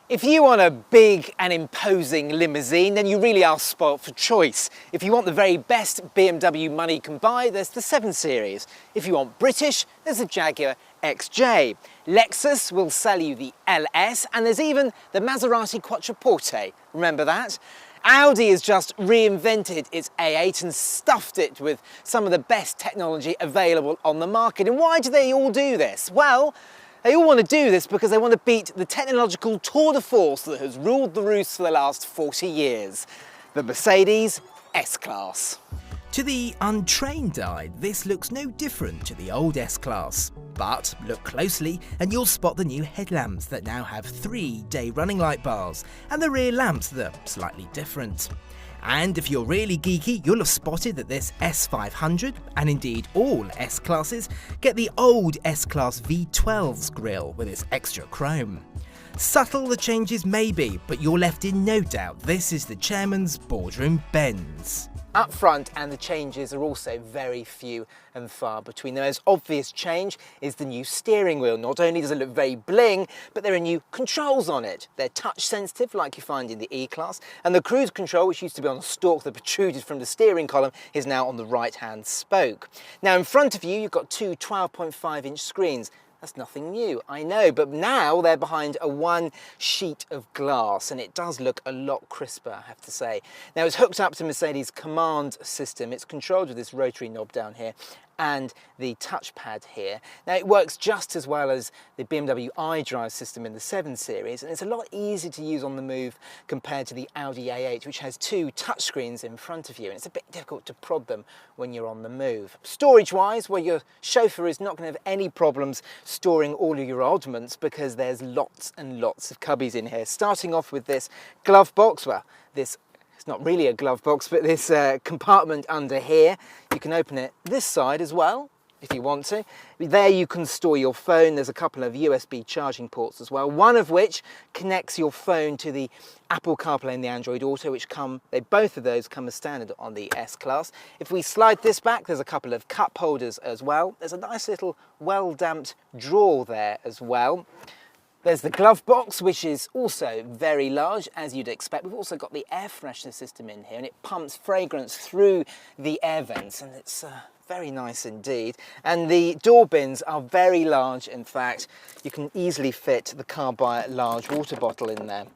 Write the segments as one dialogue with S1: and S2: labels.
S1: If you want a big and imposing limousine, then you really are spoilt for choice. If you want the very best BMW money can buy, there's the 7 Series. If you want British, there's the Jaguar XJ. Lexus will sell you the LS, and there's even the Maserati Quattroporte. Remember that? Audi has just reinvented its A8 and stuffed it with some of the best technology available on the market. And why do they all do this? Well, they all want to do this because they want to beat the technological tour de force that has ruled the roost for the last 40 years, the Mercedes S-Class.
S2: To the untrained eye, this looks no different to the old S-Class. But look closely and you'll spot the new headlamps that now have 3 day running light bars and the rear lamps that are slightly different. And if you're really geeky, you'll have spotted that this S500, and indeed all S-Classes, get the old S-Class V12's grille with its extra chrome. Subtle the changes may be, but you're left in no doubt this is the chairman's boardroom Benz.
S1: Up front, and the changes are also very few and far between. The most obvious change is the new steering wheel. Not only does it look very bling, but there are new controls on it. They're touch sensitive like you find in the E-Class, and the cruise control, which used to be on a stalk that protruded from the steering column, is now on the right hand spoke. Now in front of you, you've got 2 12.5-inch screens. That's nothing new, I know, but now they're behind a 1 sheet of glass, and it does look a lot crisper, I have to say. Now it's hooked up to Mercedes' command system. It's controlled with this rotary knob down here and the touchpad here. Now it works just as well as the BMW iDrive system in the 7 Series, and it's a lot easier to use on the move compared to the Audi A8, which has 2 touchscreens in front of you, and it's a bit difficult to prod them when you're on the move. Storage-wise, well, your chauffeur is not going to have any problems storing all of your oddments because there's lots and lots of cubbies in here. Starting off with this glove box, well, it's not really a glove box, but this compartment under here. You can open it this side as well, if you want to. There you can store your phone. There's a couple of USB charging ports as well, one of which connects your phone to the Apple CarPlay and the Android Auto, which both of those come as standard on the S-Class. If we slide this back, there's a couple of cup holders as well. There's a nice little well-damped drawer there as well. There's the glove box, which is also very large, as you'd expect. We've also got the air freshener system in here, and it pumps fragrance through the air vents, and it's very nice indeed. And the door bins are very large. In fact, you can easily fit the car by a large water bottle in there.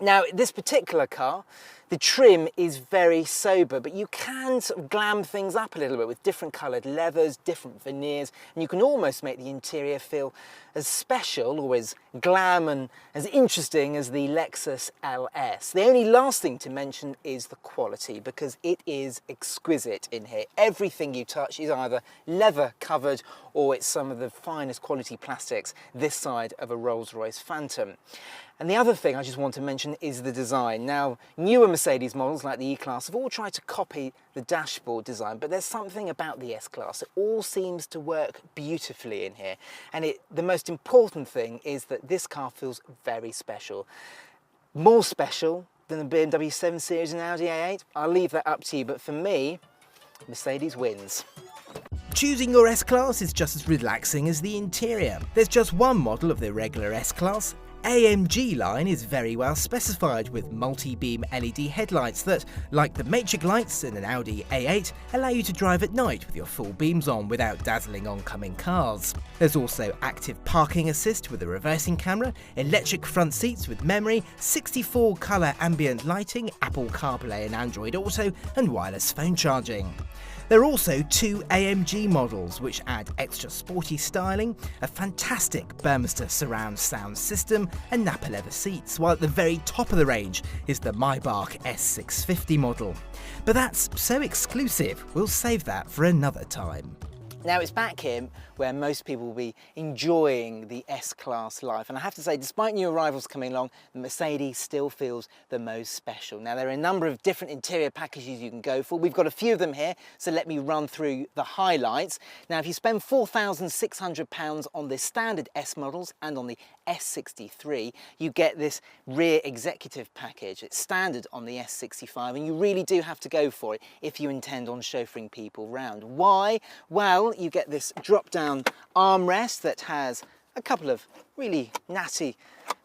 S1: Now, this particular car, the trim is very sober, but you can sort of glam things up a little bit with different coloured leathers, different veneers, and you can almost make the interior feel as special or as glam and as interesting as the Lexus LS. The only last thing to mention is the quality, because it is exquisite in here. Everything you touch is either leather covered or it's some of the finest quality plastics this side of a Rolls-Royce Phantom. And the other thing I just want to mention is the design. Now, newer Mercedes models like the E-Class have all tried to copy the dashboard design, but there's something about the S-Class. It all seems to work beautifully in here. And the most important thing is that this car feels very special. More special than the BMW 7 Series and Audi A8. I'll leave that up to you, but for me, Mercedes wins.
S2: Choosing your S-Class is just as relaxing as the interior. There's just one model of the regular S-Class. AMG line is very well specified with multi-beam LED headlights that, like the matrix lights in an Audi A8, allow you to drive at night with your full beams on without dazzling oncoming cars. There's also active parking assist with a reversing camera, electric front seats with memory, 64 colour ambient lighting, Apple CarPlay and Android Auto, and wireless phone charging. There are also 2 AMG models which add extra sporty styling, a fantastic Burmester surround sound system and Napa leather seats, while at the very top of the range is the Maybach S650 model. But that's so exclusive, we'll save that for another time.
S1: Now it's back here where most people will be enjoying the S-Class life, and I have to say, despite new arrivals coming along, the Mercedes still feels the most special. Now there are a number of different interior packages you can go for. We've got a few of them here, so let me run through the highlights. Now if you spend £4,600 on the standard S models and on the S63, you get this rear executive package. It's standard on the S65, and you really do have to go for it if you intend on chauffeuring people round. Why? Well, you get this drop-down armrest that has a couple of really natty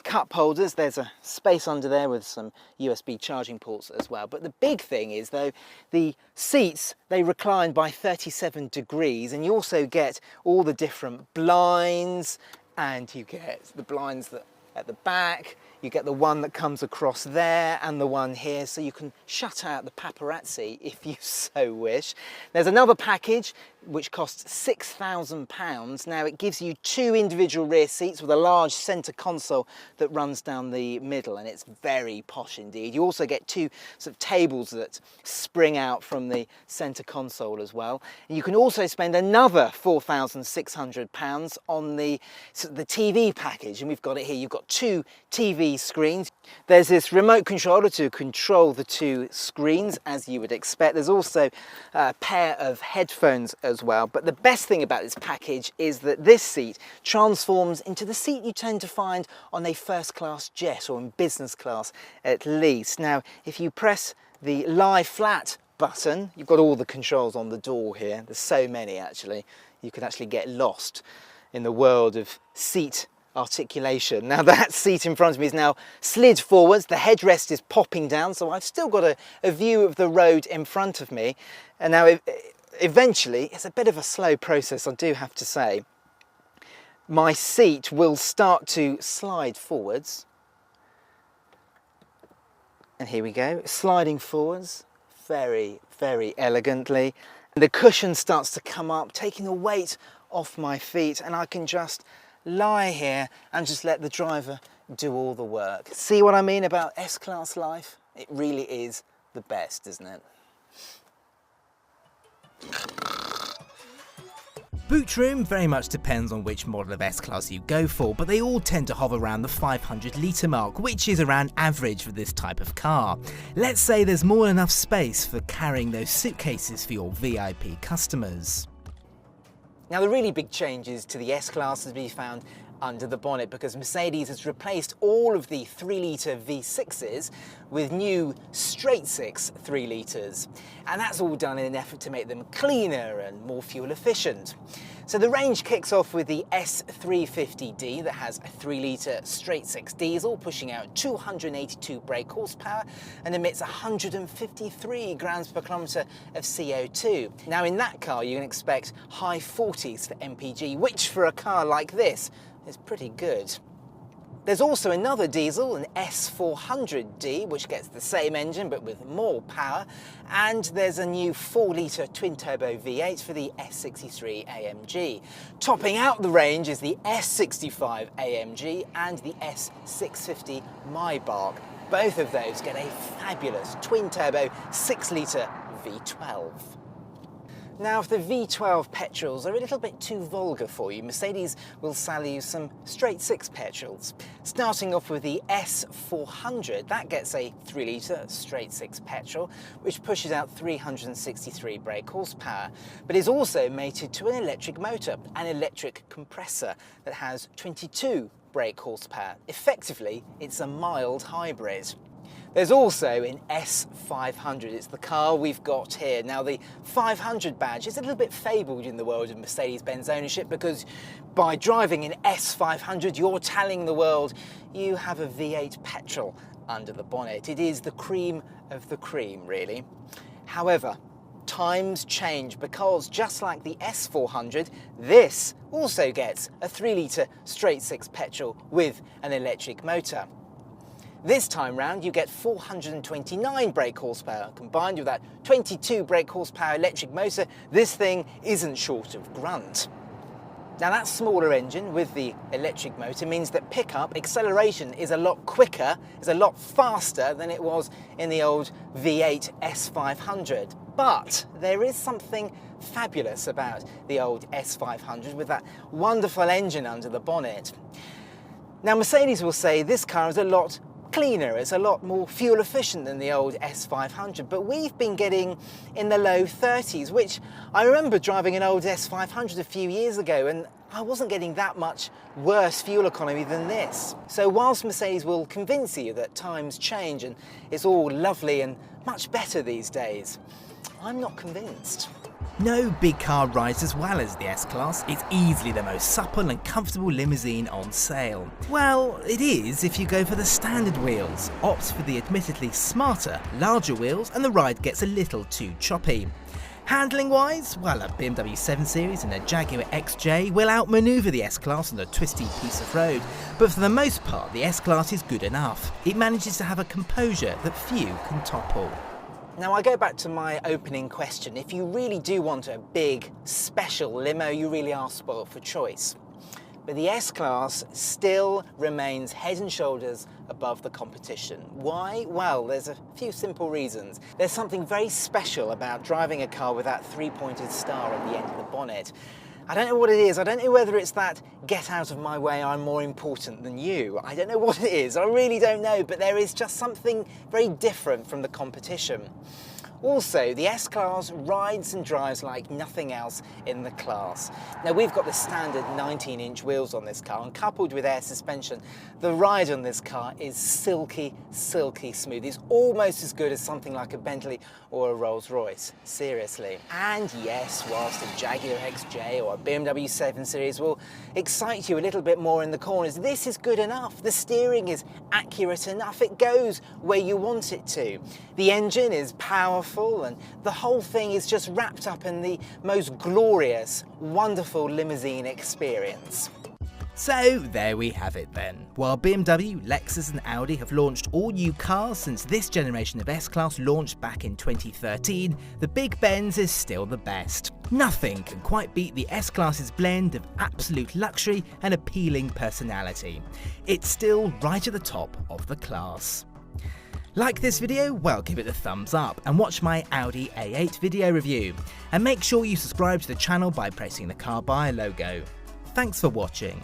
S1: cup holders. There's a space under there with some USB charging ports as well. But the big thing is, though, the seats, they recline by 37 degrees, and you also get all the different blinds, and you get the blinds that at the back, you get the one that comes across there and the one here, so you can shut out the paparazzi if you so wish. There's another package which costs £6,000. Now it gives you 2 individual rear seats with a large centre console that runs down the middle, and it's very posh indeed. You also get 2 sort of tables that spring out from the centre console as well. And you can also spend another £4,600 on the TV package, and we've got it here. You've got 2 TV screens. There's this remote controller to control the 2 screens, as you would expect. There's also a pair of headphones as well. But the best thing about this package is that this seat transforms into the seat you tend to find on a first class jet, or in business class at least. Now, if you press the lie flat button, you've got all the controls on the door here. There's so many actually. You could actually get lost in the world of seat articulation. Now that seat in front of me is now slid forwards, the headrest is popping down, so I've still got a view of the road in front of me. And now eventually, it's a bit of a slow process, I do have to say. My seat will start to slide forwards. And here we go, sliding forwards very, very elegantly. And the cushion starts to come up, taking the weight off my feet, and I can just lie here and just let the driver do all the work. See what I mean about S-Class life? It really is the best, isn't it?
S2: Boot room very much depends on which model of S-Class you go for, but they all tend to hover around the 500 litre mark, which is around average for this type of car. Let's say there's more than enough space for carrying those suitcases for your VIP customers.
S1: Now the really big changes to the S-Class has been found under the bonnet, because Mercedes has replaced all of the 3-litre V6s with new straight-six 3 litres. And that's all done in an effort to make them cleaner and more fuel efficient. So the range kicks off with the S350D that has a 3-litre straight-six diesel pushing out 282 brake horsepower and emits 153 grams per kilometre of CO2. Now in that car you can expect high 40s for MPG, which for a car like this is pretty good. There's also another diesel, an S400D, which gets the same engine but with more power, and there's a new 4-litre twin-turbo V8 for the S63 AMG. Topping out the range is the S65 AMG and the S650 Maybach. Both of those get a fabulous twin-turbo 6-litre V12. Now, if the V12 petrols are a little bit too vulgar for you, Mercedes will sell you some straight-six petrols. Starting off with the S400, that gets a 3-litre straight-six petrol, which pushes out 363 brake horsepower, but is also mated to an electric motor, an electric compressor that has 22 brake horsepower. Effectively, it's a mild hybrid. There's also an S500, it's the car we've got here. Now the 500 badge is a little bit fabled in the world of Mercedes-Benz ownership, because by driving an S500 you're telling the world you have a V8 petrol under the bonnet. It is the cream of the cream, really. However, times change, because just like the S400, this also gets a 3-litre straight-six petrol with an electric motor. This time round you get 429 brake horsepower. Combined with that 22 brake horsepower electric motor, this thing isn't short of grunt. Now that smaller engine with the electric motor means that pickup acceleration is a lot quicker, is a lot faster than it was in the old V8 S500. But there is something fabulous about the old S500 with that wonderful engine under the bonnet. Now Mercedes will say this car is a lot cleaner, it's a lot more fuel efficient than the old S500, but we've been getting in the low 30s, which I remember driving an old S500 a few years ago, and I wasn't getting that much worse fuel economy than this. So whilst Mercedes will convince you that times change and it's all lovely and much better these days, I'm not convinced.
S2: No big car rides as well as the S-Class. It's easily the most supple and comfortable limousine on sale. Well, it is if you go for the standard wheels, opt for the admittedly smarter, larger wheels, and the ride gets a little too choppy. Handling wise, well, a BMW 7 Series and a Jaguar XJ will outmaneuver the S-Class on a twisty piece of road, but for the most part the S-Class is good enough. It manages to have a composure that few can topple.
S1: Now I go back to my opening question. If you really do want a big, special limo, you really are spoiled for choice. But the S-Class still remains head and shoulders above the competition. Why? Well, there's a few simple reasons. There's something very special about driving a car with that three-pointed star at the end of the bonnet. I don't know what it is. I don't know whether it's that get out of my way, I'm more important than you. I don't know what it is. I really don't know, but there is just something very different from the competition. Also, the S-Class rides and drives like nothing else in the class. Now, we've got the standard 19-inch wheels on this car, and coupled with air suspension, the ride on this car is silky, silky smooth. It's almost as good as something like a Bentley or a Rolls-Royce, seriously. And yes, whilst a Jaguar XJ or a BMW 7 Series will excite you a little bit more in the corners, this is good enough. The steering is accurate enough. It goes where you want it to. The engine is powerful, and the whole thing is just wrapped up in the most glorious, wonderful limousine experience.
S2: So there we have it then. While BMW, Lexus and Audi have launched all new cars since this generation of S-Class launched back in 2013, the Big Benz is still the best. Nothing can quite beat the S-Class's blend of absolute luxury and appealing personality. It's still right at the top of the class. Like this video? Well, give it a thumbs up and watch my Audi A8 video review. And make sure you subscribe to the channel by pressing the car buyer logo. Thanks for watching.